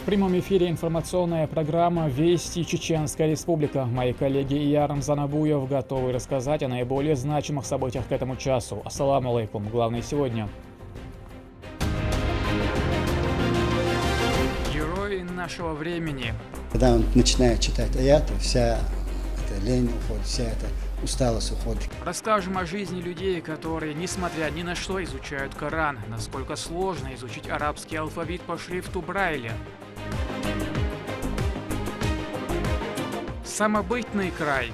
В прямом эфире информационная программа «Вести Чеченская Республика». Мои коллеги Ия Рамзанабуев готовы рассказать о наиболее значимых событиях к этому часу. Ассаламу алейкум. Главное сегодня. Герои нашего времени. Когда он начинает читать аяты, вся эта лень уходит, вся эта усталость уходит. Расскажем о жизни людей, которые, несмотря ни на что, изучают Коран. Насколько сложно изучить арабский алфавит по шрифту Брайля. Самобытный край.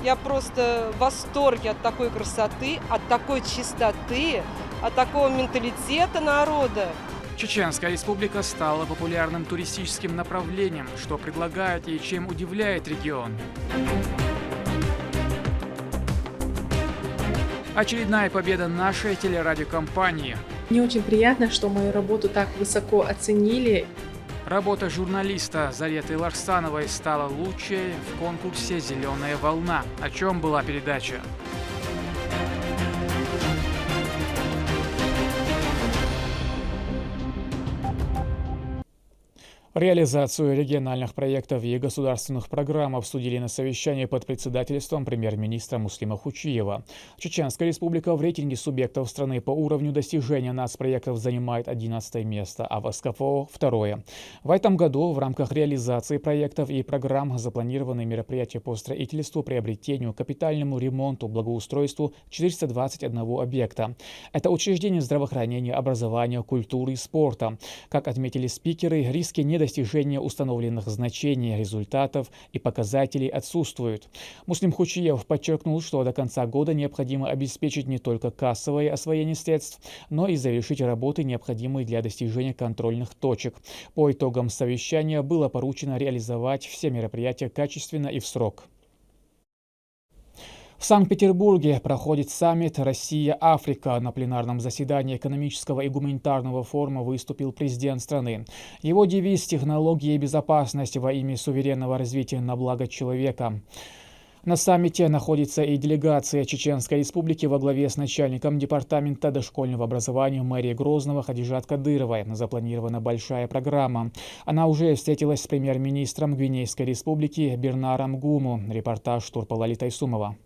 Я просто в восторге от такой красоты, от такой чистоты, от такого менталитета народа. Чеченская республика стала популярным туристическим направлением, что предлагает и чем удивляет регион. Очередная победа нашей телерадиокомпании. Мне очень приятно, что мою работу так высоко оценили. Работа журналиста Зареты Ларсановой стала лучшей в конкурсе «Зеленая волна». О чем была передача? Реализацию региональных проектов и государственных программ обсудили на совещании под председательством премьер-министра Муслима Хучиева. Чеченская республика в рейтинге субъектов страны по уровню достижения нацпроектов занимает 11 место, а в СКФО – 2. В этом году в рамках реализации проектов и программ запланированы мероприятия по строительству, приобретению, капитальному ремонту, благоустройству 421 объекта. Это учреждения здравоохранения, образования, культуры и спорта. Как отметили спикеры, риски недостижения установленных значений, результатов и показателей отсутствуют. Муслим Хучиев подчеркнул, что до конца года необходимо обеспечить не только кассовое освоение средств, но и завершить работы, необходимые для достижения контрольных точек. По итогам совещания было поручено реализовать все мероприятия качественно и в срок. В Санкт-Петербурге проходит саммит «Россия-Африка». На пленарном заседании экономического и гуманитарного форума выступил президент страны. Его девиз «Технологии и безопасность во имя суверенного развития на благо человека». На саммите находится и делегация Чеченской республики во главе с начальником департамента дошкольного образования мэрии Грозного Хадижат Кадыровой. Запланирована большая программа. Она уже встретилась с премьер-министром Гвинейской республики Бернаром Гуму. Репортаж Турпалали Тайсумова.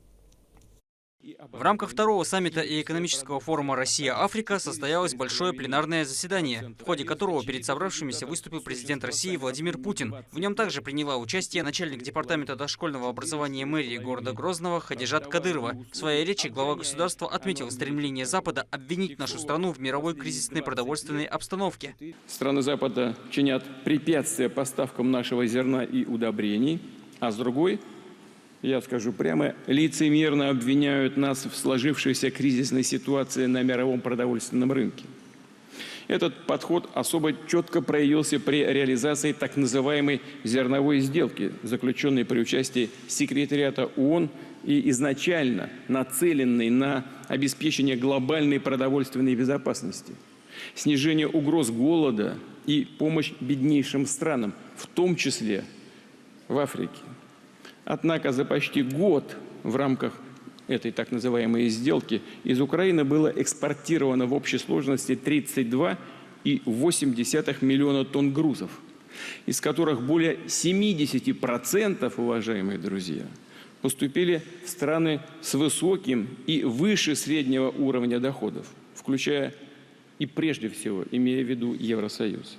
В рамках второго саммита и экономического форума «Россия-Африка» состоялось большое пленарное заседание, в ходе которого перед собравшимися выступил президент России Владимир Путин. В нем также приняла участие начальник департамента дошкольного образования мэрии города Грозного Хадижат Кадырова. В своей речи глава государства отметил стремление Запада обвинить нашу страну в мировой кризисной продовольственной обстановке. Страны Запада чинят препятствия поставкам нашего зерна и удобрений, а с другой – я скажу прямо, лицемерно обвиняют нас в сложившейся кризисной ситуации на мировом продовольственном рынке. Этот подход особо четко проявился при реализации так называемой зерновой сделки, заключенной при участии секретариата ООН и изначально нацеленной на обеспечение глобальной продовольственной безопасности, снижение угроз голода и помощь беднейшим странам, в том числе в Африке. Однако за почти год в рамках этой так называемой сделки из Украины было экспортировано в общей сложности 32,8 миллиона тонн грузов, из которых более 70%, уважаемые друзья, поступили в страны с высоким и выше среднего уровня доходов, включая и прежде всего, имея в виду Евросоюз.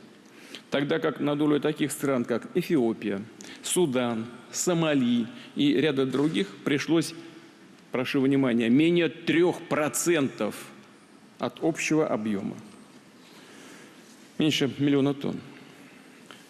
Тогда как на долю таких стран, как Эфиопия, Судан, Сомали и ряда других пришлось, прошу внимания, менее 3% от общего объема. Меньше миллиона тонн.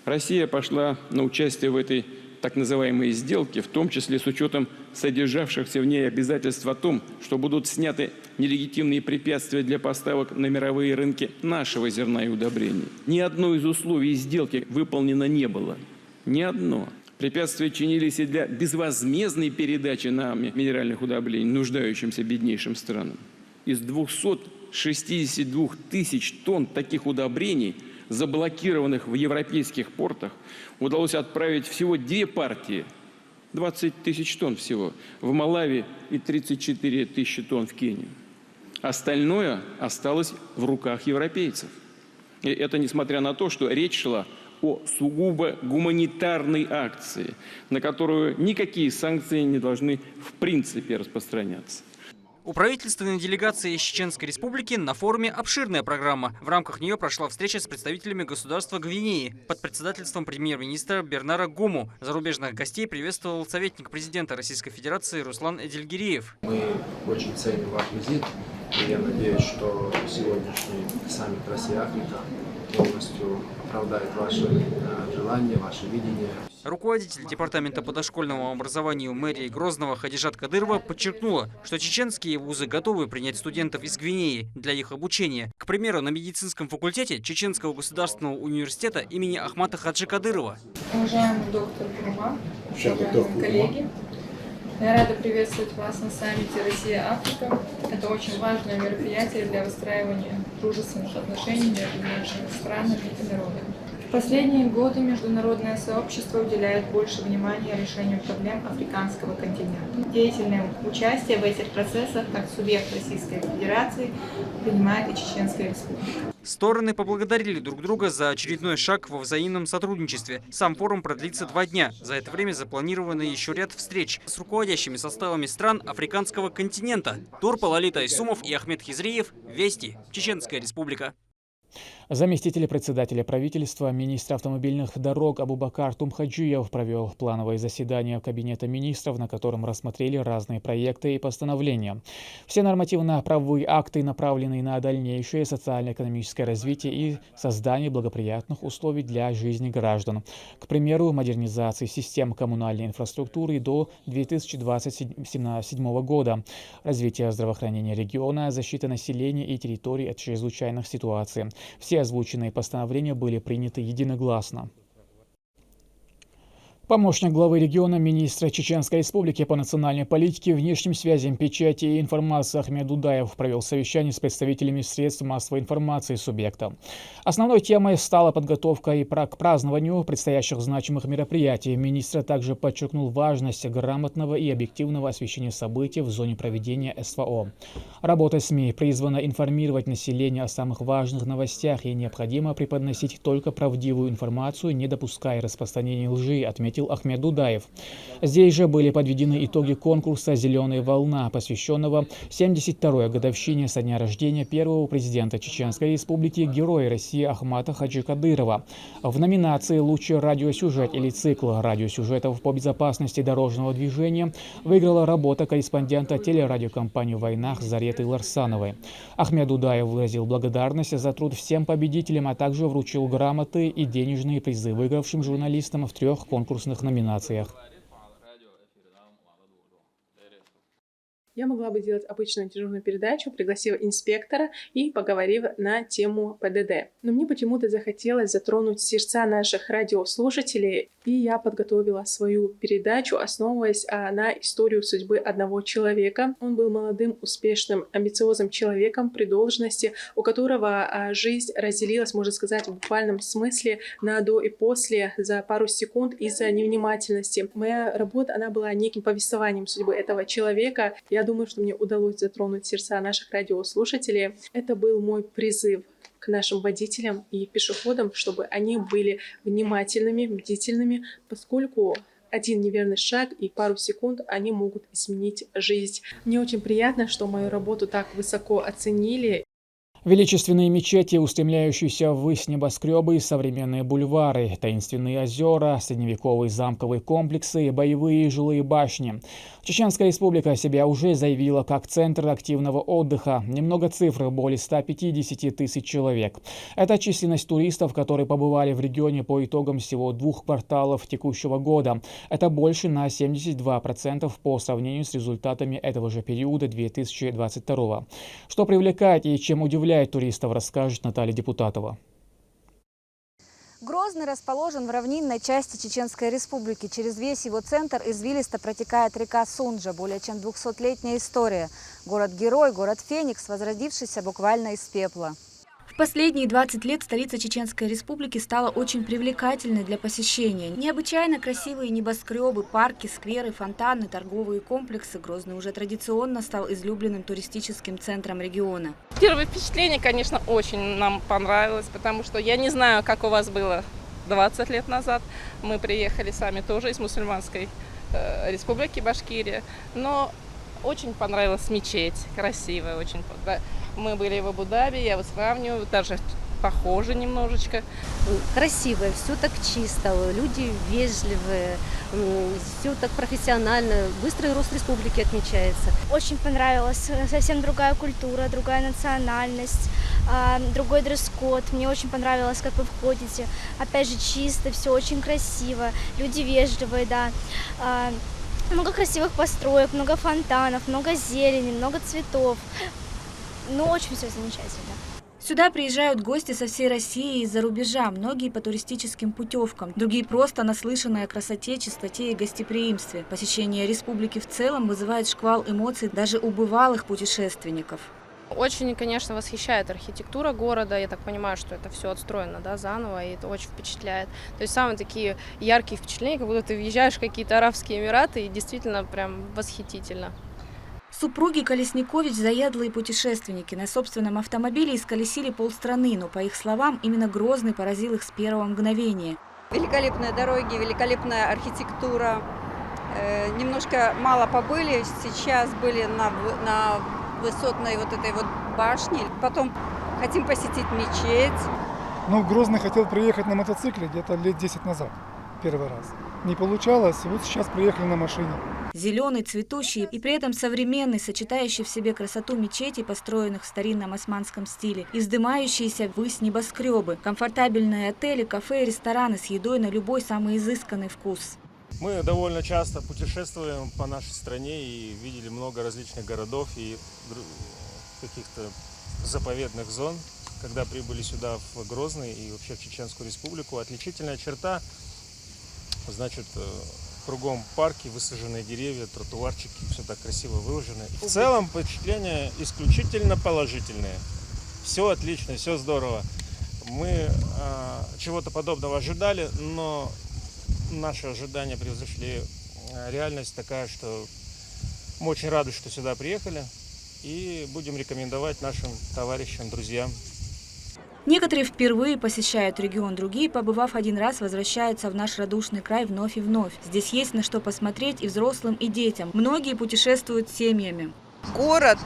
Россия пошла на участие в этой так называемой сделке, в том числе с учетом содержавшихся в ней обязательств о том, что будут сняты нелегитимные препятствия для поставок на мировые рынки нашего зерна и удобрений. Ни одно из условий сделки выполнено не было. Ни одно. Препятствия чинились и для безвозмездной передачи нам минеральных удобрений нуждающимся беднейшим странам. Из 262 тысяч тонн таких удобрений, заблокированных в европейских портах, удалось отправить всего 2 партии, 20 тысяч тонн всего, в Малави и 34 тысячи тонн в Кению. Остальное осталось в руках европейцев. И это несмотря на то, что речь шла о сугубо гуманитарной акции, на которую никакие санкции не должны в принципе распространяться. У правительственной делегации Чеченской Республики на форуме обширная программа. В рамках нее прошла встреча с представителями государства Гвинеи под председательством премьер-министра Бернара Гуму. Зарубежных гостей приветствовал советник президента Российской Федерации Руслан Эдельгириев. Мы очень ценим ваш визит, и я надеюсь, что сегодняшний саммит Россия-Африка полностью оправдает ваши желания, ваше видение. Руководитель департамента по дошкольному образованию мэрии Грозного Хадижат Кадырова подчеркнула, что чеченские вузы готовы принять студентов из Гвинеи для их обучения. К примеру, на медицинском факультете Чеченского государственного университета имени Ахмата Хаджи Кадырова. Уважаемый доктор Гума, уважаемые коллеги, я рада приветствовать вас на саммите Россия-Африка. Это очень важное мероприятие для выстраивания дружественных отношений между нашими странами и народами. В последние годы международное сообщество уделяет больше внимания решению проблем африканского континента. Деятельное участие в этих процессах как субъект Российской Федерации принимает и Чеченская Республика. Стороны поблагодарили друг друга за очередной шаг во взаимном сотрудничестве. Сам форум продлится 2 дня. За это время запланированы еще ряд встреч с руководящими составами стран африканского континента. Турпа Лолита Исумов и Ахмед Хизриев. Вести. Чеченская Республика. Заместитель председателя правительства, министр автомобильных дорог Абубакар Тумхаджиев провел плановое заседание Кабинета министров, на котором рассмотрели разные проекты и постановления. Все нормативно-правовые акты направлены на дальнейшее социально-экономическое развитие и создание благоприятных условий для жизни граждан. К примеру, модернизации систем коммунальной инфраструктуры до 2027 года, развитие здравоохранения региона, защита населения и территорий от чрезвычайных ситуаций. Все озвученные постановления были приняты единогласно. Помощник главы региона, министра Чеченской Республики по национальной политике, внешним связям, печати и информации Ахмед Дудаев провел совещание с представителями средств массовой информации субъекта. Основной темой стала подготовка и к празднованию предстоящих значимых мероприятий. Министр также подчеркнул важность грамотного и объективного освещения событий в зоне проведения СВО. Работа СМИ призвана информировать население о самых важных новостях и необходимо преподносить только правдивую информацию, не допуская распространения лжи, отметил Ахмед Дудаев. Здесь же были подведены итоги конкурса «Зеленая волна», посвященного 72-й годовщине со дня рождения первого президента Чеченской Республики, героя России Ахмата Хаджи Кадырова. В номинации «Лучший радиосюжет» или цикл радиосюжетов по безопасности дорожного движения выиграла работа корреспондента телерадиокомпании «Войнах» Зареты Ларсановой. Ахмед Дудаев выразил благодарность за труд всем победителям, а также вручил грамоты и денежные призы выигравшим журналистам в 3 конкурсных номинациях. Я могла бы делать обычную дежурную передачу, пригласив инспектора и поговорив на тему ПДД. Но мне почему-то захотелось затронуть сердца наших радиослушателей, и я подготовила свою передачу, основываясь на историю судьбы одного человека. Он был молодым, успешным, амбициозным человеком при должности, у которого жизнь разделилась, можно сказать, в буквальном смысле на до и после за пару секунд из-за невнимательности. Моя работа, она была неким повествованием судьбы этого человека. Я думаю, что мне удалось затронуть сердца наших радиослушателей. Это был мой призыв к нашим водителям и пешеходам, чтобы они были внимательными, бдительными, поскольку один неверный шаг и пару секунд они могут изменить жизнь. Мне очень приятно, что мою работу так высоко оценили. Величественные мечети, устремляющиеся ввысь небоскребы, современные бульвары, таинственные озера, средневековые замковые комплексы, боевые жилые башни. Чеченская Республика себя уже заявила как центр активного отдыха. Немного цифр, более 150 тысяч человек. Это численность туристов, которые побывали в регионе по итогам всего 2 кварталов текущего года. Это больше на 72% по сравнению с результатами этого же периода 2022. Что привлекает и чем удивляет туристов, расскажет Наталья Депутатова. Грозный расположен в равнинной части Чеченской Республики. Через весь его центр извилисто протекает река Сунджа, более чем 200-летняя история. Город-герой, город Феникс, возродившийся буквально из пепла. В последние 20 лет столица Чеченской Республики стала очень привлекательной для посещения. Необычайно красивые небоскребы, парки, скверы, фонтаны, торговые комплексы. Грозный уже традиционно стал излюбленным туристическим центром региона. Первое впечатление, конечно, очень нам понравилось, потому что я не знаю, как у вас было 20 лет назад. Мы приехали сами тоже из мусульманской республики Башкирия. Но очень понравилась мечеть, красивая очень. Мы были в Абу-Даби, я вот сравниваю, даже похоже немножечко. Красивое, все так чисто, люди вежливые, все так профессионально, быстрый рост республики отмечается. Очень понравилось, совсем другая культура, другая национальность, другой дресс-код. Мне очень понравилось, как вы входите. Опять же, чисто, все очень красиво, люди вежливые, да. Много красивых построек, много фонтанов, много зелени, много цветов. Ну, очень все замечательно. Сюда приезжают гости со всей России и из-за рубежа, многие по туристическим путевкам, другие просто наслышанные о красоте, чистоте и гостеприимстве. Посещение республики в целом вызывает шквал эмоций даже у бывалых путешественников. Очень, конечно, восхищает архитектура города. Я так понимаю, что это все отстроено, да, заново, и это очень впечатляет. То есть самые такие яркие впечатления, как будто ты въезжаешь в какие-то Арабские Эмираты, и действительно прям восхитительно. Супруги Колесникович – заядлые путешественники. На собственном автомобиле исколесили полстраны, но, по их словам, именно Грозный поразил их с первого мгновения. Великолепные дороги, великолепная архитектура. Немножко мало побыли, сейчас были на высотной вот этой вот башне. Потом хотим посетить мечеть. Ну, в Грозный хотел приехать на мотоцикле где-то лет 10 назад, первый раз. Не получалось, и вот сейчас приехали на машине. Зеленый, цветущий и при этом современный, сочетающий в себе красоту мечетей, построенных в старинном османском стиле, и вздымающиеся ввысь небоскребы, комфортабельные отели, кафе и рестораны с едой на любой самый изысканный вкус. Мы довольно часто путешествуем по нашей стране и видели много различных городов и каких-то заповедных зон. Когда прибыли сюда в Грозный и вообще в Чеченскую Республику, отличительная черта, значит, кругом парки, высаженные деревья, тротуарчики, все так красиво выложено. В целом впечатления исключительно положительные. Все отлично, все здорово. Мы чего-то подобного ожидали, но наши ожидания превзошли реальность такая, что мы очень рады, что сюда приехали, и будем рекомендовать нашим товарищам, друзьям. Некоторые впервые посещают регион, другие, побывав один раз, возвращаются в наш радушный край вновь и вновь. Здесь есть на что посмотреть и взрослым, и детям. Многие путешествуют с семьями. Город,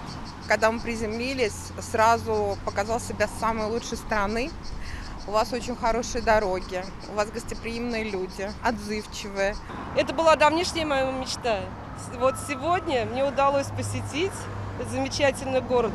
когда мы приземлились, сразу показал себя с самой лучшей стороны. У вас очень хорошие дороги, у вас гостеприимные люди, отзывчивые. Это была давнишняя моя мечта. Вот сегодня мне удалось посетить замечательный город.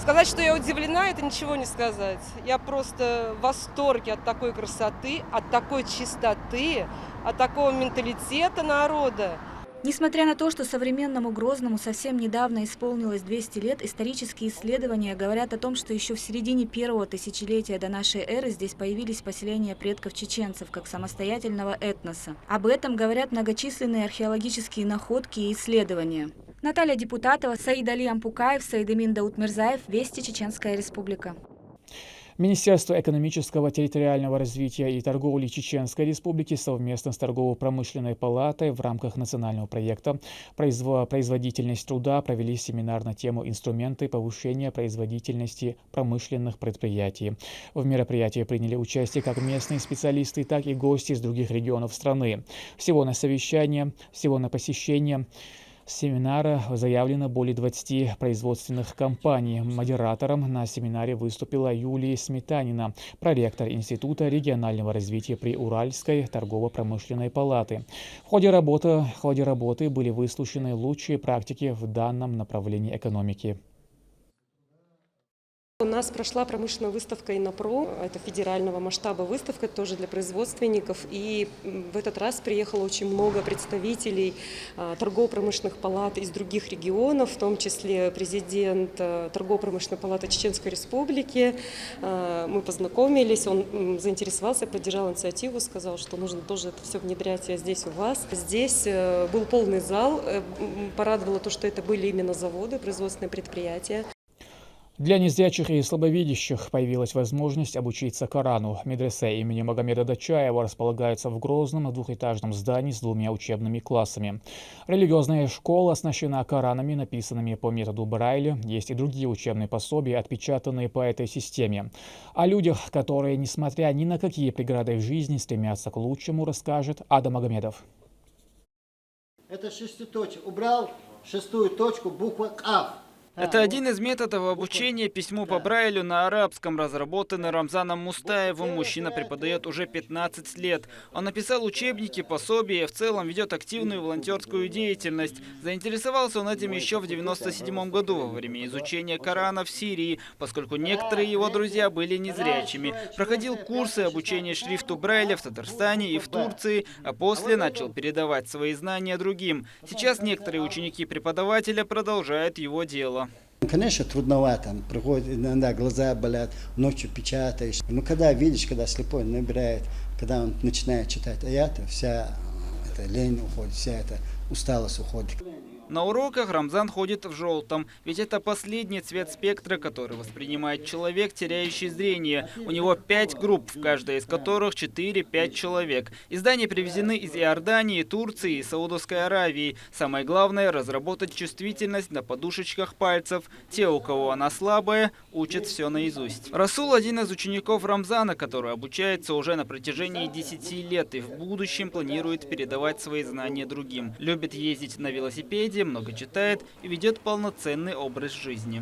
Сказать, что я удивлена, это ничего не сказать. Я просто в восторге от такой красоты, от такой чистоты, от такого менталитета народа. Несмотря на то, что современному Грозному совсем недавно исполнилось 200 лет, исторические исследования говорят о том, что еще в середине первого тысячелетия до нашей эры здесь появились поселения предков чеченцев, как самостоятельного этноса. Об этом говорят многочисленные археологические находки и исследования. Наталья Депутатова, Саид Али Ампукаев, Саидамин Даутмирзаев, Вести, Чеченская Республика. Министерство экономического, территориального развития и торговли Чеченской Республики совместно с Торгово-промышленной палатой в рамках национального проекта «Производительность труда» провели семинар на тему «Инструменты повышения производительности промышленных предприятий». В мероприятии приняли участие как местные специалисты, так и гости из других регионов страны. Всего на посещение семинара заявлено более 20 производственных компаний. Модератором на семинаре выступила Юлия Сметанина, проректор Института регионального развития Приуральской торгово-промышленной палаты. В ходе работы были выслушаны лучшие практики в данном направлении экономики. У нас прошла промышленная выставка «Иннопро». Это федерального масштаба выставка, тоже для производственников. И в этот раз приехало очень много представителей торгово-промышленных палат из других регионов, в том числе президент торгово-промышленной палаты Чеченской Республики. Мы познакомились, он заинтересовался, поддержал инициативу, сказал, что нужно тоже это все внедрять здесь у вас. Здесь был полный зал, порадовало то, что это были именно заводы, производственные предприятия. Для незрячих и слабовидящих появилась возможность обучиться Корану. Медресе имени Магомеда Дачаева располагается в Грозном двухэтажном здании с 2 учебными классами. Религиозная школа оснащена Коранами, написанными по методу Брайля. Есть и другие учебные пособия, отпечатанные по этой системе. О людях, которые, несмотря ни на какие преграды в жизни, стремятся к лучшему, расскажет Адам Магомедов. Это шеститочие. Убрал шестую точку, буква «Каф». Это один из методов обучения письму по Брайлю на арабском, разработанный Рамзаном Мустаевым. Мужчина преподает уже 15 лет. Он написал учебники, пособия и в целом ведет активную волонтерскую деятельность. Заинтересовался он этим еще в 1997 году во время изучения Корана в Сирии, поскольку некоторые его друзья были незрячими. Проходил курсы обучения шрифту Брайля в Татарстане и в Турции, а после начал передавать свои знания другим. Сейчас некоторые ученики преподавателя продолжают его дело. Конечно, трудновато. Приходит, иногда глаза болят, ночью печатаешь. Но когда видишь, когда слепой набирает, когда он начинает читать аяты, вся эта лень уходит, вся эта усталость уходит. На уроках Рамзан ходит в желтом, ведь это последний цвет спектра, который воспринимает человек, теряющий зрение. У него 5 групп, в каждой из которых 4-5 человек. Издания привезены из Иордании, Турции и Саудовской Аравии. Самое главное – разработать чувствительность на подушечках пальцев. Те, у кого она слабая, учат все наизусть. Расул – один из учеников Рамзана, который обучается уже на протяжении 10 лет и в будущем планирует передавать свои знания другим. Любит ездить на велосипеде, много читает и ведет полноценный образ жизни.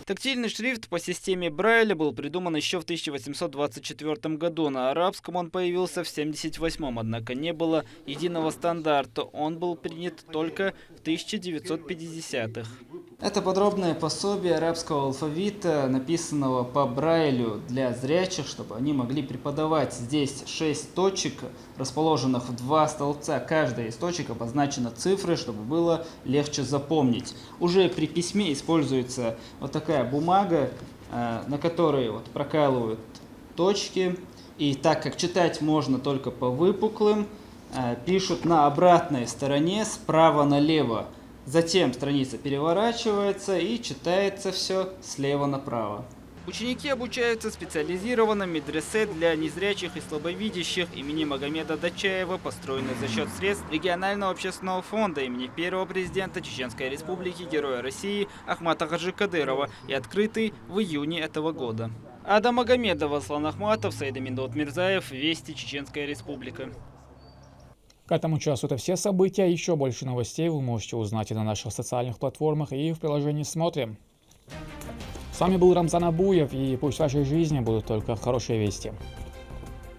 Тактильный шрифт по системе Брайля был придуман еще в 1824 году. На арабском он появился в 1978, однако не было единого стандарта. Он был принят только в 1950-х. Это подробное пособие арабского алфавита, написанного по Брайлю для зрячих, чтобы они могли преподавать. Здесь 6 точек, расположенных в 2 столбца. Каждая из точек обозначена цифрой, чтобы было легче запомнить. Уже при письме используется вот такая бумага, на которой прокалывают точки. И так как читать можно только по выпуклым, пишут на обратной стороне справа налево. Затем страница переворачивается и читается все слева направо. Ученики обучаются в специализированном медресе для незрячих и слабовидящих имени Магомеда Дачаева, построенный за счет средств регионального общественного фонда имени первого президента Чеченской Республики, Героя России Ахмата Хаджи Кадырова и открытый в июне этого года. Адам Магомедов, Аслан Ахматов, Саид Аминдот Мирзаев, Вести, Чеченская Республика. К этому часу это все события. Еще больше новостей вы можете узнать и на наших социальных платформах, и в приложении «Смотрим». С вами был Рамзан Абуев, и пусть в вашей жизни будут только хорошие вести.